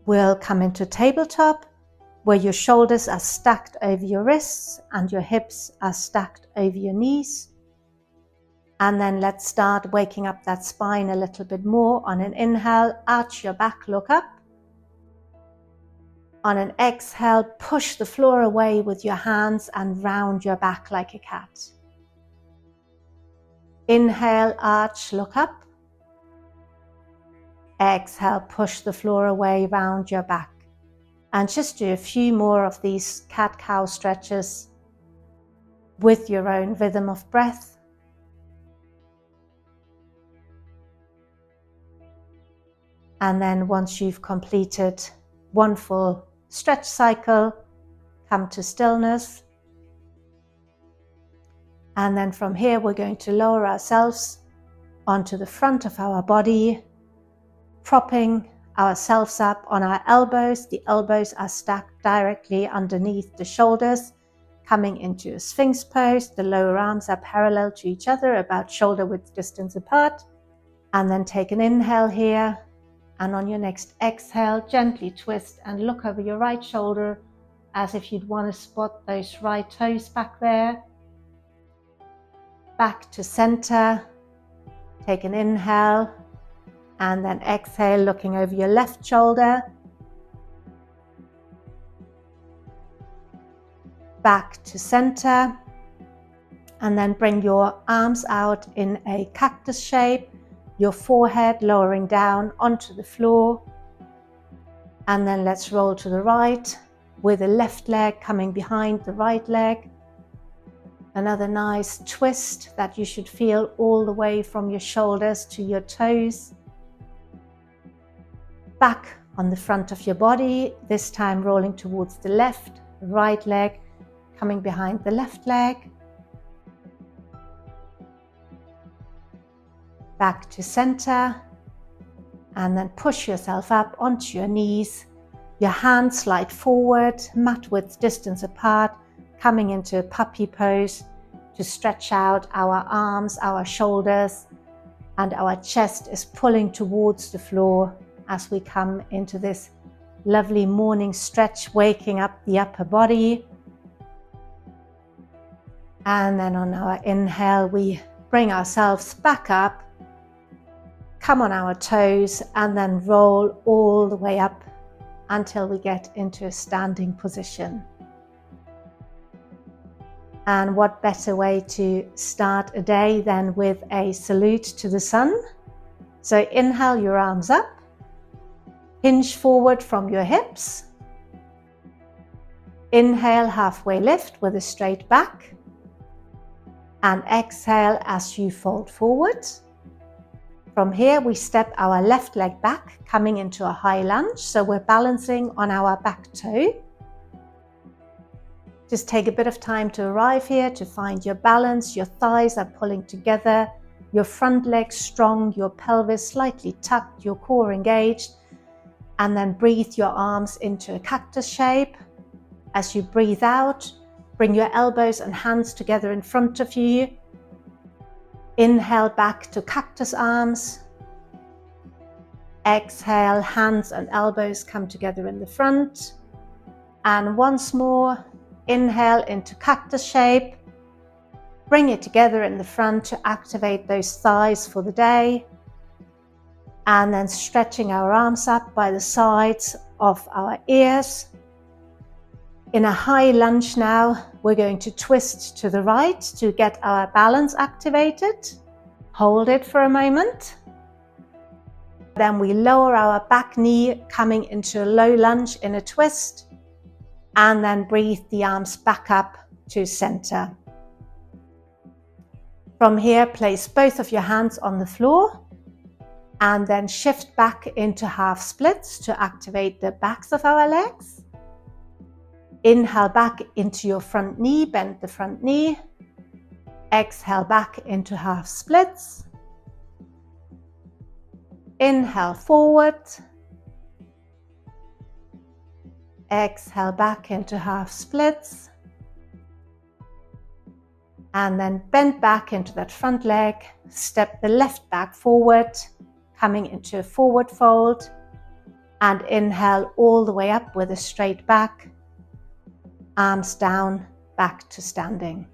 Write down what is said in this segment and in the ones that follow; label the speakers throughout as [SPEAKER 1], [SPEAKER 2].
[SPEAKER 1] We'll come into tabletop, where your shoulders are stacked over your wrists and your hips are stacked over your knees. And then let's start waking up that spine a little bit more. On an inhale, arch your back, look up. On an exhale, push the floor away with your hands and round your back like a cat. Inhale, arch, look up. Exhale, push the floor away, round your back. And just do a few more of these cat-cow stretches with your own rhythm of breath. And then once you've completed one full stretch cycle, come to stillness. And then from here, we're going to lower ourselves onto the front of our body, propping ourselves up on our elbows. The elbows are stacked directly underneath the shoulders, coming into a Sphinx pose. The lower arms are parallel to each other, about shoulder width distance apart. And then take an inhale here. And on your next exhale, gently twist and look over your right shoulder as if you'd want to spot those right toes back there. Back to center. Take an inhale. And then exhale, looking over your left shoulder. Back to center. And then bring your arms out in a cactus shape, your forehead lowering down onto the floor. And then let's roll to the right with the left leg coming behind the right leg. Another nice twist that you should feel all the way from your shoulders to your toes. Back on the front of your body, this time rolling towards the left, the right leg coming behind the left leg. Back to center, and then push yourself up onto your knees. Your hands slide forward, mat width distance apart, coming into a puppy pose to stretch out our arms, our shoulders, and our chest is pulling towards the floor as we come into this lovely morning stretch, waking up the upper body. And then on our inhale, we bring ourselves back up, come on our toes, and then roll all the way up until we get into a standing position. And what better way to start a day than with a salute to the sun? So inhale your arms up, hinge forward from your hips. Inhale, halfway lift with a straight back. And exhale as you fold forward. From here, we step our left leg back, coming into a high lunge. So we're balancing on our back toe. Just take a bit of time to arrive here to find your balance. Your thighs are pulling together, your front leg strong, your pelvis slightly tucked, your core engaged. And then breathe your arms into a cactus shape. As you breathe out, bring your elbows and hands together in front of you. Inhale back to cactus arms. Exhale, hands and elbows come together in the front. And once more, inhale into cactus shape. Bring it together in the front to activate those thighs for the day. And then stretching our arms up by the sides of our ears. In a high lunge now, we're going to twist to the right to get our balance activated. Hold it for a moment. Then we lower our back knee, coming into a low lunge in a twist. And then breathe the arms back up to center. From here, place both of your hands on the floor. And then shift back into half splits to activate the backs of our legs. Inhale back into your front knee, bend the front knee. Exhale back into half splits. Inhale forward. Exhale back into half splits. And then bend back into that front leg. Step the left back forward, coming into a forward fold. And inhale all the way up with a straight back, arms down, back to standing.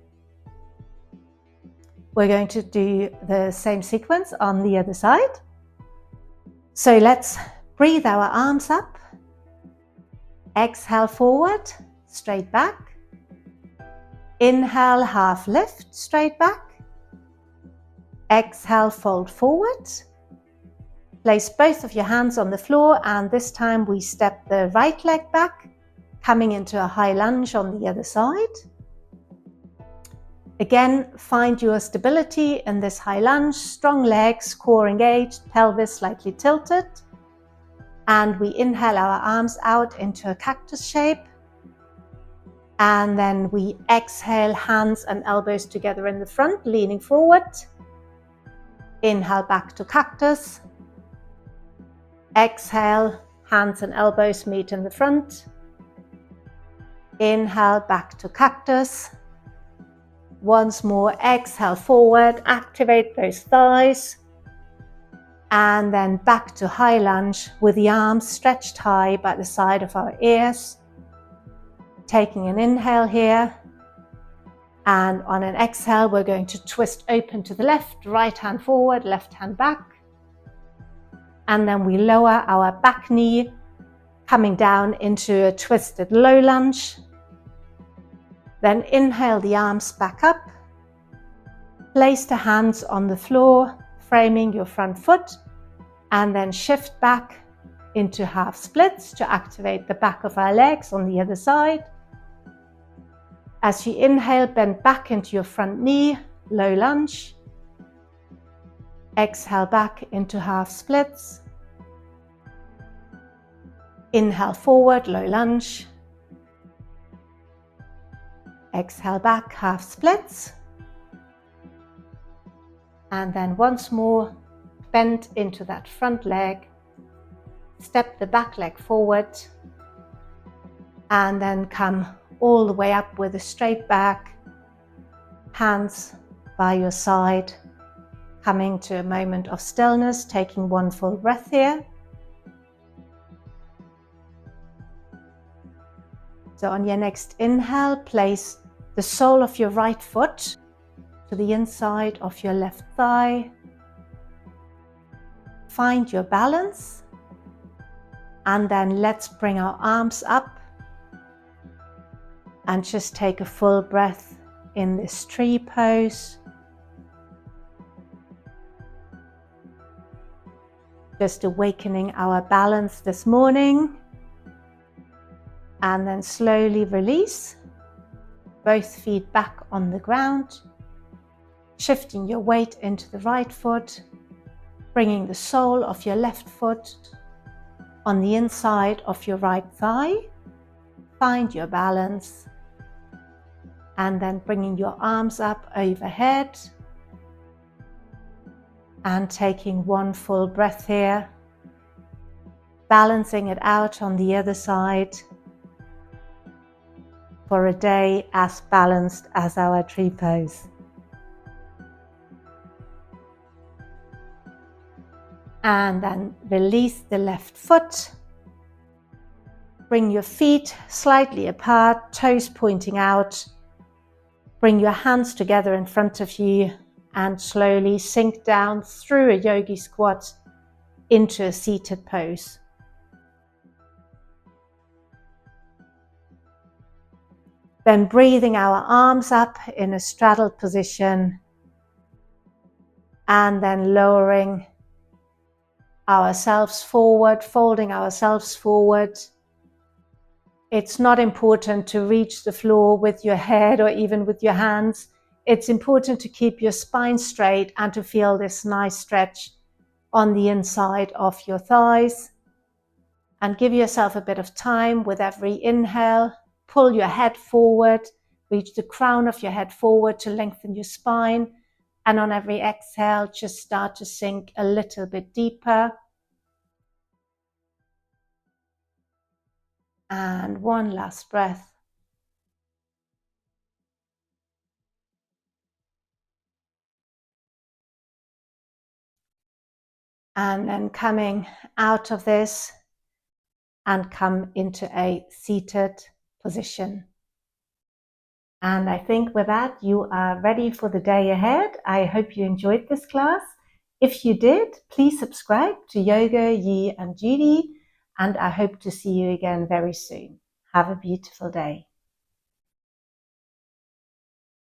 [SPEAKER 1] We're going to do the same sequence on the other side. So let's breathe our arms up. Exhale forward, straight back. Inhale, half lift, straight back. Exhale, fold forward. Place both of your hands on the floor, and this time we step the right leg back, coming into a high lunge on the other side. Again, find your stability in this high lunge, strong legs, core engaged, pelvis slightly tilted. And we inhale our arms out into a cactus shape. And then we exhale, hands and elbows together in the front, leaning forward. Inhale back to cactus. Exhale, hands and elbows meet in the front. Inhale back to cactus. Once more, exhale forward, activate those thighs. And then back to high lunge with the arms stretched high by the side of our ears. Taking an inhale here. And on an exhale, we're going to twist open to the left, right hand forward, left hand back. And then we lower our back knee, coming down into a twisted low lunge. Then inhale the arms back up. Place the hands on the floor, framing your front foot, and then shift back into half splits to activate the back of our legs on the other side. As you inhale, bend back into your front knee, low lunge. Exhale back into half splits. Inhale forward, low lunge. Exhale back, half splits. And then once more, bend into that front leg. Step the back leg forward. And then come all the way up with a straight back. Hands by your side. Coming to a moment of stillness, taking one full breath here. So on your next inhale, place the sole of your right foot to the inside of your left thigh. Find your balance. And then let's bring our arms up and just take a full breath in this tree pose. Just awakening our balance this morning. And then slowly release. Both feet back on the ground. Shifting your weight into the right foot. Bringing the sole of your left foot on the inside of your right thigh. Find your balance. And then bringing your arms up overhead. And taking one full breath here. Balancing it out on the other side. For a day as balanced as our tree pose. And then release the left foot. Bring your feet slightly apart, toes pointing out. Bring your hands together in front of you and slowly sink down through a yogi squat into a seated pose. Then breathing our arms up in a straddled position and then lowering ourselves forward, folding ourselves forward. It's not important to reach the floor with your head or even with your hands. It's important to keep your spine straight and to feel this nice stretch on the inside of your thighs. And give yourself a bit of time with every inhale. Pull your head forward, reach the crown of your head forward to lengthen your spine. And on every exhale, just start to sink a little bit deeper. And one last breath. And then coming out of this, and come into a seated position. And I think with that, you are ready for the day ahead. I hope you enjoyed this class. If you did, please subscribe to Yoga, Yi and Judy, and I hope to see you again very soon. Have a beautiful day.